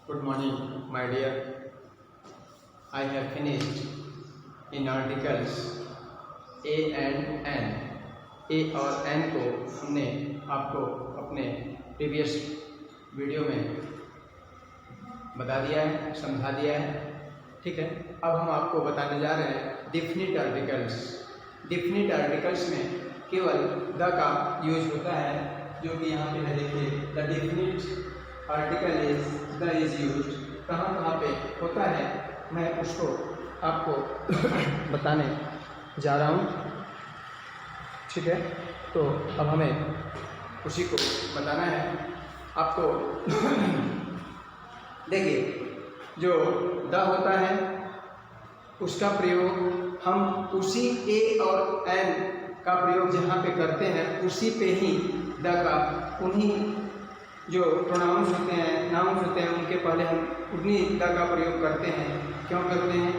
Good morning, my dear. I have finished in articles A and N. A और N को हमने आपको अपने प्रीवियस वीडियो में बता दिया है, समझा दिया है, ठीक है। अब हम आपको बताने जा रहे हैं डिफिनिट आर्टिकल्स। डिफिनिट आर्टिकल्स में केवल द का यूज होता है, जो कि यहाँ पे है, देखिए, the definite article is the is use. कहाँ कहाँ पे होता है मैं उसको आपको बताने जा रहा हूँ, ठीक है। तो अब हमें उसी को बताना है आपको। देखिए, जो द होता है उसका प्रयोग हम उसी ए और एन का प्रयोग जहाँ पे करते हैं उसी पे ही द का, उन्हीं जो प्रोनाउंस होते हैं, नाउन्स होते हैं, उनके पहले हम उन्हीं द का प्रयोग करते हैं। क्यों करते हैं?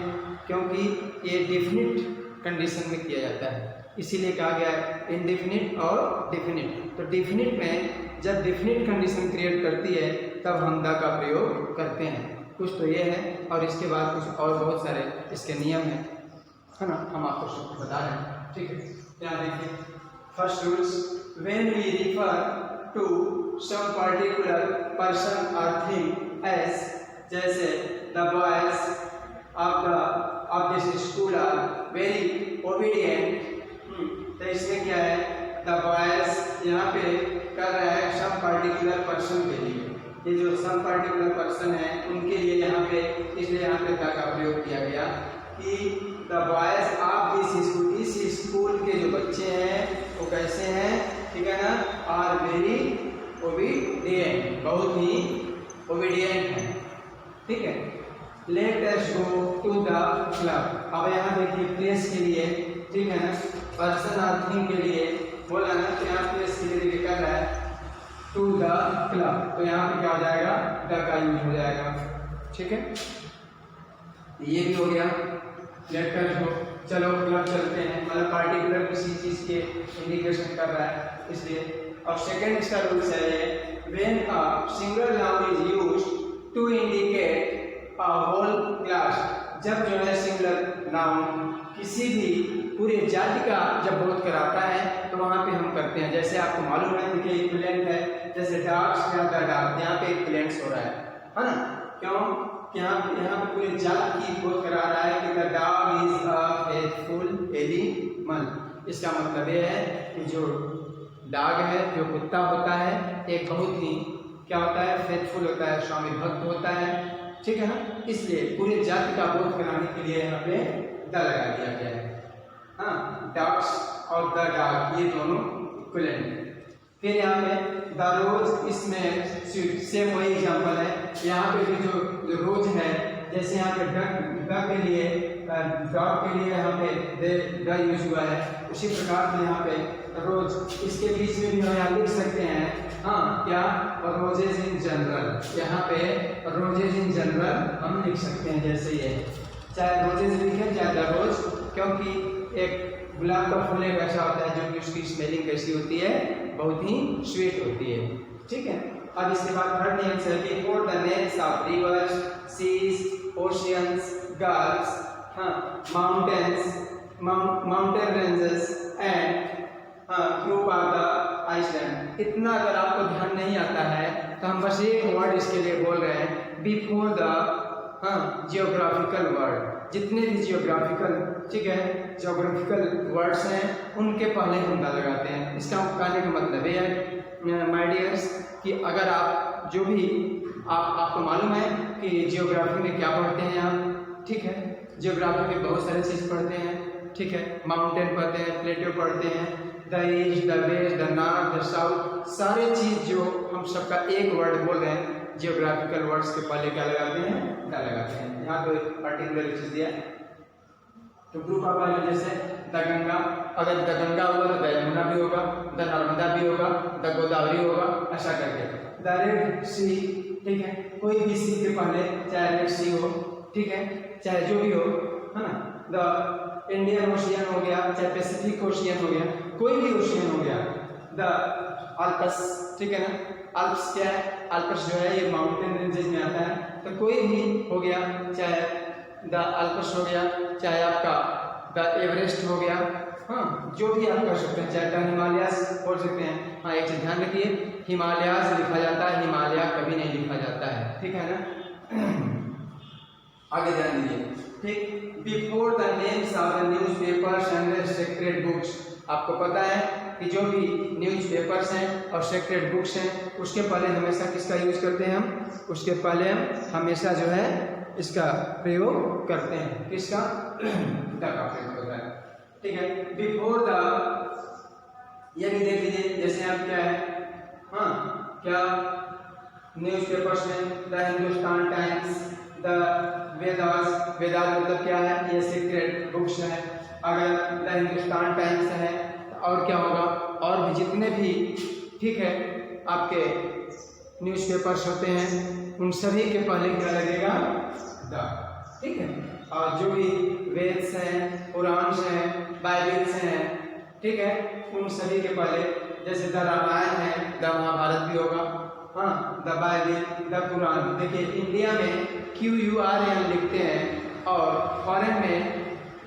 क्योंकि ये डेफिनिट कंडीशन में किया जाता है, इसीलिए कहा गया है इंडेफिनिट और डेफिनिट। तो डेफिनिट में जब डेफिनिट कंडीशन क्रिएट करती है तब हम द का प्रयोग करते हैं। कुछ तो ये है, और इसके बाद कुछ और बहुत सारे इसके नियम हैं, है ना, हम आपको सब बता रहे हैं, ठीक है। यहाँ देखिए, first rules, when we refer to some particular person और थिंग एज, जैसे the boys of this school are very obedient. तो इसमें क्या है, द बॉयज यहाँ पे कर रहा है सम पर्टिकुलर पर्सन के लिए, ये जो सम पर्टिकुलर पर्सन है उनके लिए यहाँ पे, इसलिए यहाँ पे द का प्रयोग किया गया कि the boys of this school, इस स्कूल के जो बच्चे हैं वो कैसे हैं, ठीक है ना, आर वेरी ओबीडियंट, बहुत ही ओबीडियंट है, ठीक है। Let us go to the club. अब यहाँ देखिए प्लेस के लिए, ठीक है ना, पर्सन और थिंग के लिए बोला ना, तो यहाँ प्लेस के लिए देखिए कर रहा है टू द क्लब, तो यहाँ पे क्या हो जाएगा, द का यूज हो जाएगा, ठीक है। ये भी हो गया। लेट अस गो, चलो क्लब चलते हैं, मतलब पार्टिकुलर किसी चीज के इंडिकेशन कर रहा है, इसलिए। और सेकंड इसका रूल्स है ये, when a single noun is used to indicate a whole class, जब जो है सिंगल नाउन किसी भी पूरे जाति का जब बोध कराता है तो वहाँ पे हम करते हैं। जैसे आपको मालूम है, देखिए इक्विवेलेंट है, जैसे डॉग्स या द डॉग, यहाँ पे इक्विवेलेंट हो रहा है ना। क्यों? यहाँ पे पूरे जाति की बोध करा रहा है कि the dog is a faithful animal. इसका मतलब ये है कि जो डॉग है, जो कुत्ता होता है, एक बहुत ही क्या होता है, फेथफुल होता है, स्वामी भक्त होता है, ठीक है ना। इसलिए पूरे जाति का बोध कराने के लिए यहाँ पे द लगा दिया गया है। हाँ, डॉग्स और द डॉग ये दोनों इक्विवेलेंट। फिर यहाँ पे द रोज, इसमें सेम वही एग्जाम्पल है। यहाँ पे भी जो रोज है, जैसे यहाँ पे डग के लिए, डॉग के लिए यहाँ पे द यूज हुआ है, उसी प्रकार से यहाँ पे रोज, इसके बीच में भी हम यहाँ लिख सकते हैं, हाँ, क्या, रोजेज इन जनरल। यहाँ पे रोजेज इन जनरल हम लिख सकते हैं, जैसे ये, चाहे रोजेज लिखें चाहे द रोज, क्योंकि एक गुलाब का फूल एक ऐसा होता है जो कि उसकी स्मेलिंग कैसी होती है, बहुत ही स्वीट होती है, ठीक है। अब इसके बाद थर्ड नियम से कि for the names of rivers, seas, oceans, gulfs, हाँ, mountain ranges and group of the island. इतना अगर आपको ध्यान नहीं आता है तो हम बस एक वर्ड इसके लिए बोल रहे हैं, बिफोर द, हाँ, जियोग्राफिकल वर्ड, जितने भी जियोग्राफिकल, ठीक है, जियोग्राफिकल वर्ड्स हैं उनके पहले हम द लगाते हैं। इसका कहने का मतलब ये है माय डियर्स कि अगर आप जो भी आपको मालूम है कि जियोग्राफी में क्या पढ़ते हैं आप, ठीक है, जियोग्राफी में बहुत सारे चीज़ पढ़ते हैं, ठीक है, माउंटेन पढ़ते हैं, प्लेटो पढ़ते हैं, the east, the west, the north, the south, सारे चीज़ जो हम सबका एक वर्ड बोल रहे हैं, जियोग्राफिकल वर्ड्स के पहले क्या लगाते हैं, द लगाते हैं। यहाँ तो पर्टिकुलर चीज़ दिया, तो ग्रुप ऑफ आइलैंड, जैसे द गंगा, अगर द गंगा होगा तो द यमुना भी होगा, द नर्मदा भी होगा, द गोदावरी होगा, ऐसा करके। द रेड सी, ठीक है, कोई भी सी के पहले, चाहे रेड सी हो, ठीक है, चाहे जो भी हो, है ना, द इंडियन ओशियन हो गया, चाहे पैसिफिक ओशियन हो गया, कोई भी ओशियन हो गया, द अल्पस, ठीक है ना। अल्प्स क्या है, अल्प्स जो है ये माउंटेन रेंजेस में आता है, तो कोई भी हो गया, चाहे द अल्प्स हो गया, चाहे आपका द एवरेस्ट हो गया, हाँ जो भी आप कर सकते हैं, चाहे द हिमालयास बोल सकते हैं। हाँ एक चीज ध्यान रखिए, हिमालयास लिखा जाता है, हिमालय कभी नहीं लिखा जाता है, ठीक है ना। आगे ध्यान दीजिए, ठीक। Before the names of the newspapers and sacred books, आपको पता है कि जो भी न्यूज़पेपर्स हैं और सेक्रेड बुक्स हैं उसके पहले हमेशा किसका यूज करते हैं हम, उसके पहले हम हमेशा जो है इसका प्रयोग करते हैं, किसका, द का प्रयोग होता है, ठीक है। बिफोर द, ये भी देख लीजिए, जैसे आप क्या है, हाँ क्या न्यूज़पेपर्स में the Hindustan times, the Vedas, Vedas मतलब क्या है, ये सीक्रेट बुक्स है। अगर द हिंदुस्तान टाइम्स है और क्या होगा, और भी जितने भी, ठीक है, आपके न्यूज़पेपर्स होते हैं उन सभी के पहले क्या लगेगा, द, ठीक है। और जो भी वेद्स हैं, पुराण हैं, बाइबल्स हैं, ठीक है, उन सभी के पहले, जैसे द रामायण है, द महाभारत भी होगा, हाँ द बाइबल, द कुरान। देखिए इंडिया में QURAN लिखते हैं और फॉरेन में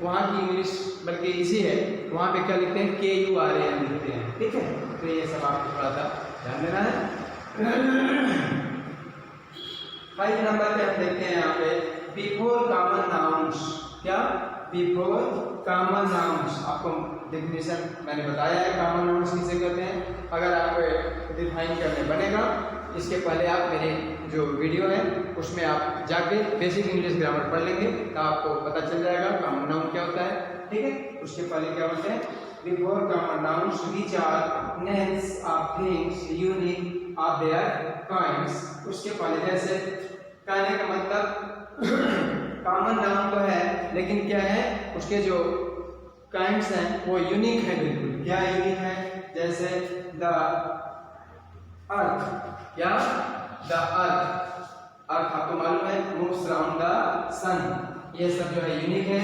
वहाँ की इंग्लिश बल्कि इजी है, वहाँ पे क्या लिखते हैं, KURAN लिखते हैं, ठीक है। तो ये सब आपको थोड़ा सा ध्यान देना है। 5 नंबर पे हम देखते हैं यहाँ पे बिफोर कॉमन नाउन्स, क्या, बिफोर कॉमन नाउन्स। आपको डेफिनेशन मैंने बताया है, कॉमन नाउन्स किसे कहते हैं, अगर आपको डिफाइन करने बनेगा इसके पहले आप मेरे जो वीडियो है उसमें आप जाके बेसिक इंग्लिश ग्रामर पढ़ लेंगे तो आपको पता चल जाएगा कॉमन नाउन क्या होता है, ठीक है। उसके पहले क्या होते हैं, before common nouns which are names of things unique of their kinds. उसके पहले जैसे कहने का मतलब कॉमन नाउन तो है लेकिन क्या है, उसके जो काइंड्स हैं वो यूनिक है, बिल्कुल क्या यूनिक है, जैसे द अर्थ, क्या, द अर्थ, अर्थ आपको मालूम है मूव्स अराउंड द सन, ये सब जो है यूनिक है।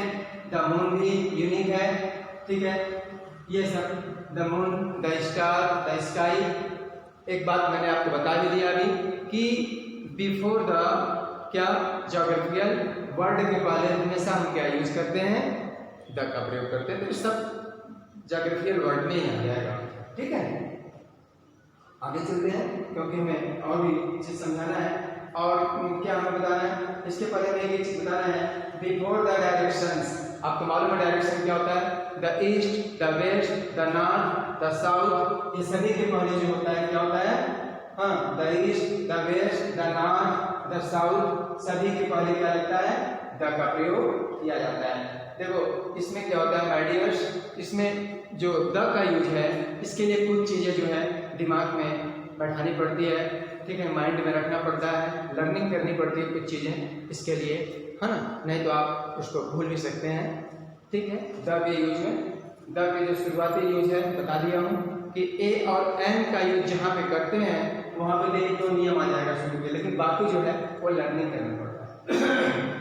द मून भी यूनिक है, ठीक है, ये सब, the moon, the star, the sky. एक बात मैंने आपको बता भी दिया अभी कि बिफोर द क्या ज्योग्राफिकल वर्ड के पहले हमेशा हम क्या यूज करते हैं, द का प्रयोग करते हैं, तो सब ज्योग्राफिकल वर्ड में ही आ जाएगा, ठीक है। आगे चलते हैं क्योंकि हमें और भी चीज समझाना है और क्या हमें बताना है, इसके पहले में एक चीज बताना है, बिफोर द डायरेक्शंस। आपको मालूम है डायरेक्शन क्या होता है, the east, the west, the north, the south, ये सभी के पहले जो होता है क्या होता है, हाँ the east, the west, the north, the south, सभी के पहले क्या लगता है, द का प्रयोग किया जाता है। देखो इसमें क्या होता है माय डियर्स, इसमें जो द का यूज है इसके लिए कुछ चीजें जो है दिमाग में बैठानी पड़ती है, ठीक है, माइंड में रखना पड़ता है, लर्निंग करनी पड़ती है कुछ चीजें इसके लिए, है ना, नहीं तो आप उसको भूल भी सकते हैं, ठीक है। द के यूज में, द के जो शुरुआती यूज है बता दिया हूँ कि ए और एन का यूज जहाँ पे करते हैं वहाँ पे देखिए तो नियम आ जाएगा शुरू में, लेकिन बाकी जो है वो लर्निंग करना पड़ता है।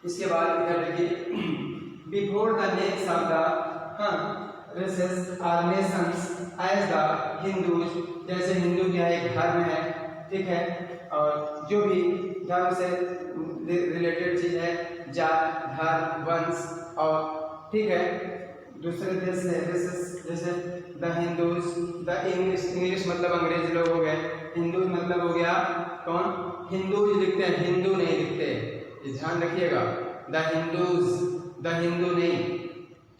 इसके बाद इधर देखिए before the names of the races or nations as the Hindus, जैसे हिंदू क्या एक धर्म है, ठीक है, और जो भी धर्म से रिलेटेड चीज है, जात, धर्म, वंश, और ठीक है दूसरे देश से रेसेस, जैसे the Hindus, the English, English मतलब अंग्रेज लोग हो गए, हिंदू मतलब हो गया कौन, हिंदूज लिखते हैं, हिंदू नहीं लिखते, ये ध्यान रखिएगा, द हिंदूज, द हिंदू नहीं,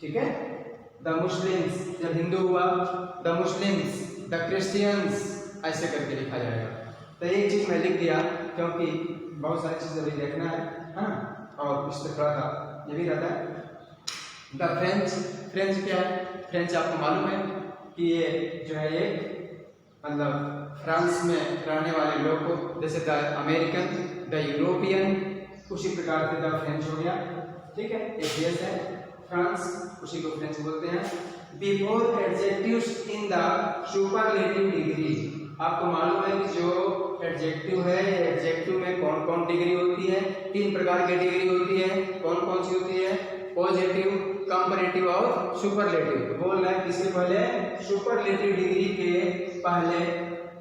ठीक है। द मुस्लिम्स, जब हिंदू हुआ द मुस्लिम्स, द क्रिश्चियंस, ऐसे करके लिखा जाएगा। तो एक चीज मैं लिख दिया क्योंकि बहुत सारी चीजें अभी देखना है, हाँ, और इस पर थोड़ा सा ये भी रहता है। द फ्रेंच, फ्रेंच क्या है, फ्रेंच आपको मालूम है कि ये जो है एक मतलब फ्रांस में रहने वाले लोग को, जैसे द अमेरिकन, द यूरोपियन, उसी प्रकार से द फ्रेंच हो गया, ठीक है, एक देश है फ्रांस, उसी को फ्रेंच बोलते हैं। Before adjectives in the superlative degree, आपको मालूम है कि जो एडजेक्टिव है, एडजेक्टिव में कौन कौन डिग्री होती है, 3 प्रकार की डिग्री होती है, कौन कौन सी होती है, पॉजिटिव, कंपैरेटिव और सुपरलेटिव। बोल रहे हैं किसके पहले, सुपरलेटिव डिग्री के पहले,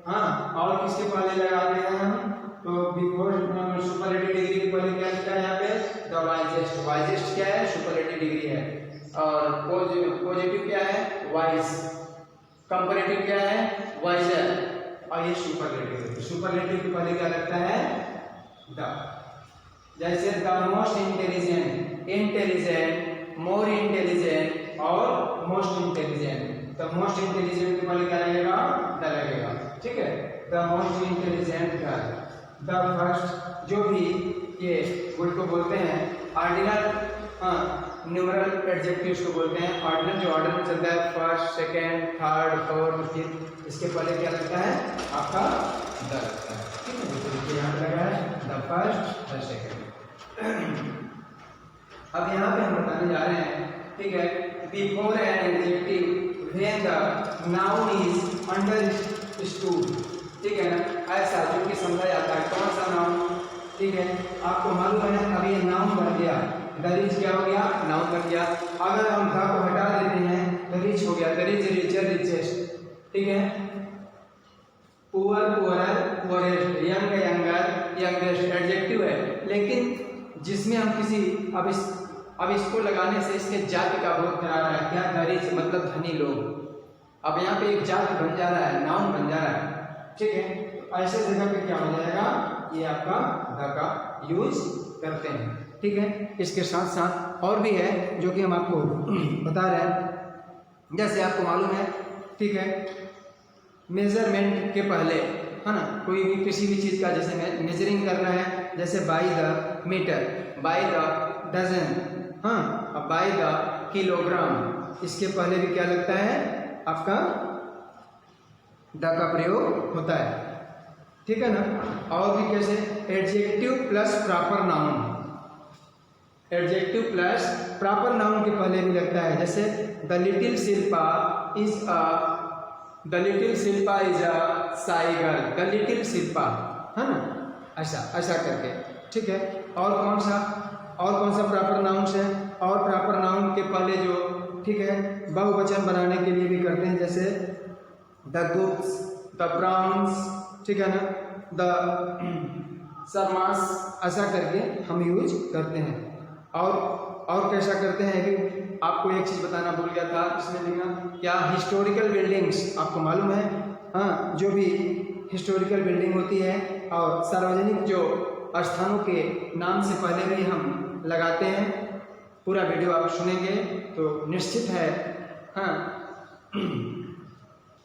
हाँ, और किसके पहले लगाते हैं हम, तो बिफोर कंपैरेटिव क्या है, वाइजर, और ये सुपरलेटिव। सुपरलेटिव के पहले क्या लगता है, द। जैसे the most intelligent, intelligent, more intelligent और most intelligent. The most intelligent के पहले क्या लगेगा, द लगेगा, ठीक है। The most intelligent girl, the first, जो भी ये वर्ड को बोलते हैं ऑर्डिनल, न्यूमरल एडजेक्टिव्स को बोलते हैं। ऑर्डिनल जो ऑर्डर में चलता है, first, second, third, fourth, fifth, इसके पहले क्या लगता है आपका द लगता है, ठीक है। तो यहाँ पे लगा है द फर्स्ट, द सेकंड। अब यहाँ पे हम बताने जा रहे हैं, ठीक है, before an adjective when the noun is understood, ठीक है ना, ऐसा जो कि समझा जाता है। कौन सा नाउन, ठीक है, आपको मालूम है अभी ये नाउन बन गया, द रिच क्या हो गया, नाउन बन गया। अगर हम द को हटा देते हैं तो रिच हो गया, द रिच, रिचर, रिचेस्ट, ठीक है। Poor, poorer, poorest, young, younger, youngest adjective है, लेकिन जिसमें हम किसी अब इसको लगाने से इसके जाति का बोध करा रहा है। क्या, द रिच मतलब धनी लोग। अब यहाँ पे एक जाति बन जा रहा है, नाउन बन जा रहा है, ठीक है। तो ऐसे जगह पे क्या हो जाएगा, ये आपका द का यूज करते हैं, ठीक है। इसके साथ साथ और भी है जो कि हम आपको बता रहे हैं। जैसे आपको मालूम है, ठीक है, मेजरमेंट के पहले, है ना, कोई भी किसी भी चीज़ का जैसे मेजरिंग करना है, जैसे by the metre, by the dozen, हाँ, अब बाई द किलोग्राम, इसके पहले भी क्या लगता है आपका द का प्रयोग होता है, ठीक है ना। और भी कैसे, adjective plus proper noun, adjective plus proper noun के पहले भी लगता है। जैसे the little Shilpa is a, the little Shilpa is a Sai girl, the little Shilpa, है ना, ऐसा करके, ठीक है। और कौन सा प्रॉपर नाउन है, और प्रॉपर नाउन के पहले जो, ठीक है, बहुवचन बनाने के लिए भी करते हैं, जैसे द गुड्स, द ब्राउन्स, ठीक है ना, द शर्मास, ऐसा करके हम यूज करते हैं। और कैसा करते हैं कि आपको एक चीज़ बताना भूल गया था, इसमें लिखा क्या, हिस्टोरिकल बिल्डिंग्स, आपको मालूम है, हाँ, जो भी हिस्टोरिकल बिल्डिंग होती है और सार्वजनिक जो स्थानों के नाम से पहले भी हम लगाते हैं। पूरा वीडियो आप सुनेंगे तो निश्चित है, हाँ,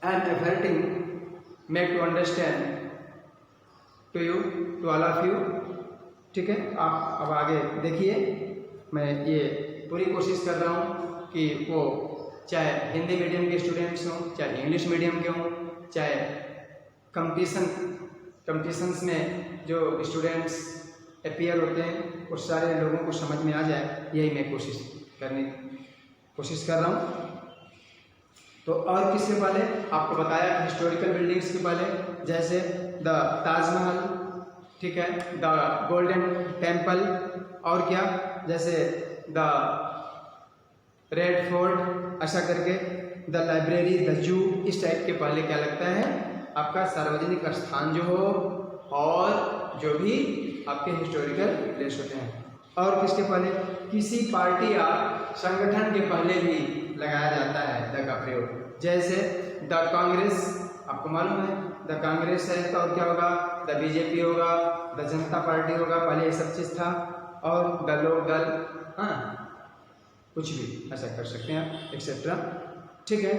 and efforting make to understand to you, to all of you, ठीक है। आप अब आगे देखिए, मैं ये पूरी कोशिश कर रहा हूँ कि वो चाहे हिंदी मीडियम के स्टूडेंट्स हों, चाहे इंग्लिश मीडियम के हों, चाहे कंपटीशंस में जो स्टूडेंट्स अपीयर होते हैं, उस सारे लोगों को समझ में आ जाए, यही मैं कोशिश कर रहा हूँ। तो और किसके पहले आपको बताया हिस्टोरिकल बिल्डिंग्स के पहले, जैसे द ताजमहल, ठीक है, द गोल्डन टेम्पल, और क्या, जैसे द रेड फोर्ट, ऐसा करके, द लाइब्रेरी, द जू, इस टाइप के पहले क्या लगता है आपका सार्वजनिक स्थान जो हो, और जो भी आपके हिस्टोरिकल प्लेस होते हैं। और किसके पहले, किसी पार्टी या संगठन के पहले भी लगाया जाता है द का प्रयोग। जैसे द कांग्रेस, आपको मालूम है द कांग्रेस है तो क्या होगा, द बीजेपी होगा, द जनता पार्टी होगा, पहले ये सब चीज़ था। और द लोक दल, हाँ, कुछ भी ऐसा कर सकते हैं एक्सेट्रा, ठीक है।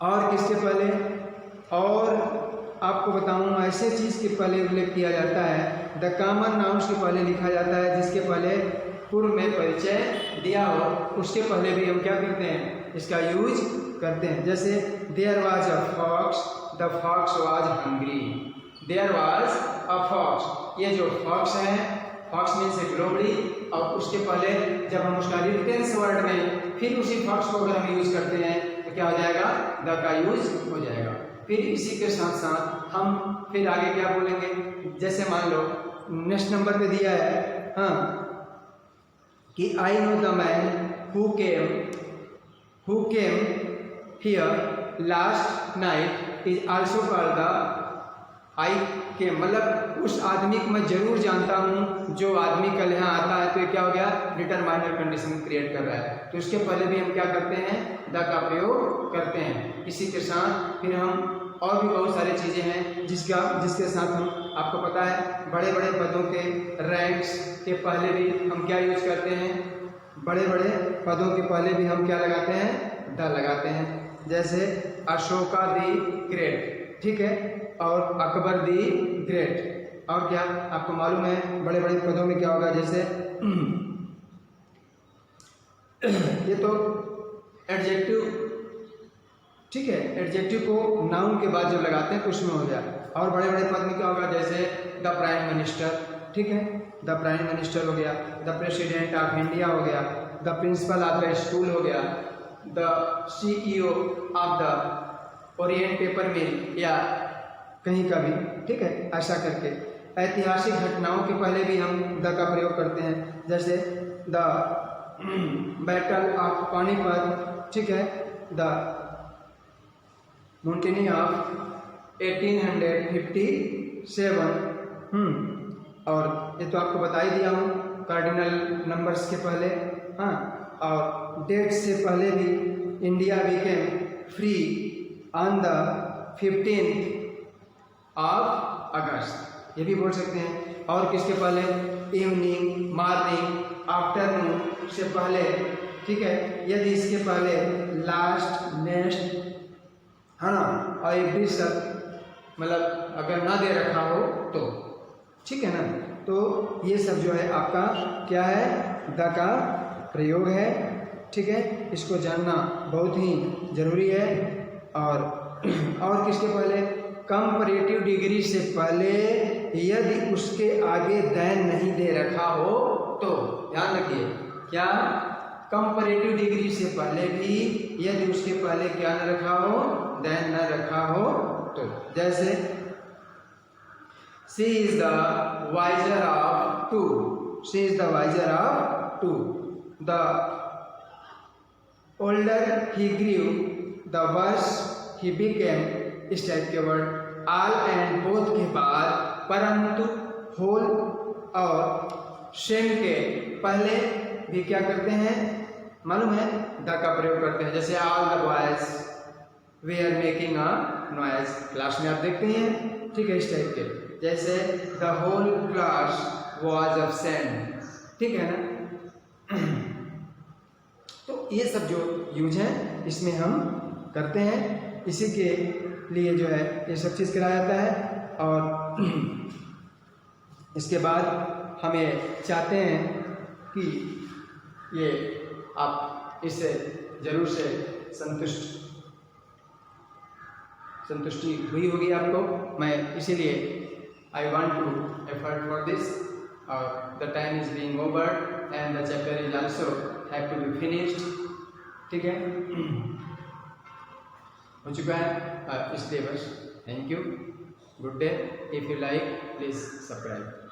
और किसके पहले, और आपको बताऊं ऐसे चीज़ के पहले उल्लेख किया जाता है, द कॉमन नाउन्स के पहले लिखा जाता है, जिसके पहले पूर्व में परिचय दिया हो, उसके पहले भी हम क्या करते हैं, इसका यूज करते हैं। जैसे there was a fox, the fox was hungry, there was a fox, ये जो फॉक्स है, फॉक्स मीन्स एक लोमड़ी, और उसके पहले जब हम उसका रिटेंस वर्ड में फिर उसी फॉक्स को अगर हम यूज करते हैं तो क्या हो जाएगा, द का यूज हो जाएगा। फिर इसी के साथ साथ हम फिर आगे क्या बोलेंगे, जैसे मान लो नेक्स्ट नंबर पे दिया है, हाँ, कि I know the man who came here last night is also called the I के मतलब उस आदमी को मैं जरूर जानता हूँ जो आदमी कल यहाँ आता है, तो ये क्या हो गया, डिटरमाइनर कंडीशन क्रिएट कर रहा है। तो इसके पहले भी हम क्या करते हैं, द का प्रयोग करते हैं। इसी के साथ फिर हम और भी बहुत सारी चीज़ें हैं जिसके साथ हम, आपको पता है बड़े बड़े पदों के रैंक्स के पहले भी हम क्या यूज करते हैं, बड़े बड़े पदों के पहले भी हम क्या लगाते हैं, द लगाते हैं। जैसे अशोका दी ग्रेट, ठीक है, और अकबर दी ग्रेट। और क्या आपको मालूम है बड़े बड़े पदों में क्या होगा, जैसे ये तो एडजेक्टिव, ठीक है, एडजेक्टिव को नाउन के बाद जब लगाते हैं तो उसमें हो जाए। और बड़े बड़े पद में क्या होगा, जैसे द प्राइम मिनिस्टर, ठीक है, द प्राइम मिनिस्टर हो गया, द प्रेसिडेंट ऑफ इंडिया हो गया, the principal of the school हो गया, the CEO of the Orient Paper mill या कहीं का भी, ठीक है, ऐसा करके। ऐतिहासिक घटनाओं के पहले भी हम द का प्रयोग करते हैं, जैसे द बैटल ऑफ पानीपत, ठीक है, द मुंटनी ऑफ 1857। और ये तो आपको बता ही दिया हूँ, कार्डिनल नंबर्स के पहले, हाँ, और डेट से पहले भी India became free on the 15th of अगस्त, ये भी बोल सकते हैं। और किसके पहले, इवनिंग, मॉर्निंग, आफ्टरनून से पहले, ठीक है, यदि इसके पहले लास्ट, नेक्स्ट, है ना, और एक भी सब मतलब अगर ना दे रखा हो तो, ठीक है ना, तो ये सब जो है आपका क्या है, द का प्रयोग है, ठीक है, इसको जानना बहुत ही जरूरी है। और किसके पहले, कंपैरेटिव डिग्री से पहले यदि उसके आगे दैन नहीं दे रखा हो तो, ध्यान रखिए, क्या, कंपैरेटिव डिग्री से पहले भी यदि उसके पहले क्या न रखा हो, दैन न रखा हो तो। जैसे she is the wiser of two, she is the wiser of two, the older he grew, the worse he became, इस टाइप के वर्ड ऑल एंड बोथ के बाद परंतु, होल और सेम के पहले भी क्या करते हैं, मालूम है, द का प्रयोग करते हैं। जैसे all the boys they are making a noise, class में आप देखते हैं, ठीक है, इस टाइप के। जैसे the whole class was absent, ठीक है ना। तो ये सब जो यूज है इसमें हम करते हैं, इसी के लिए जो है ये सब चीज़ कराया जाता है। और इसके बाद हमें चाहते हैं कि ये आप इससे जरूर से संतुष्टि हुई होगी आपको। मैं इसीलिए I want to effort for this, और the time is being over and the chapter is also have to be finished, ठीक है, हो चुका है इसलिए बस। Thank you, good day. If you like please subscribe.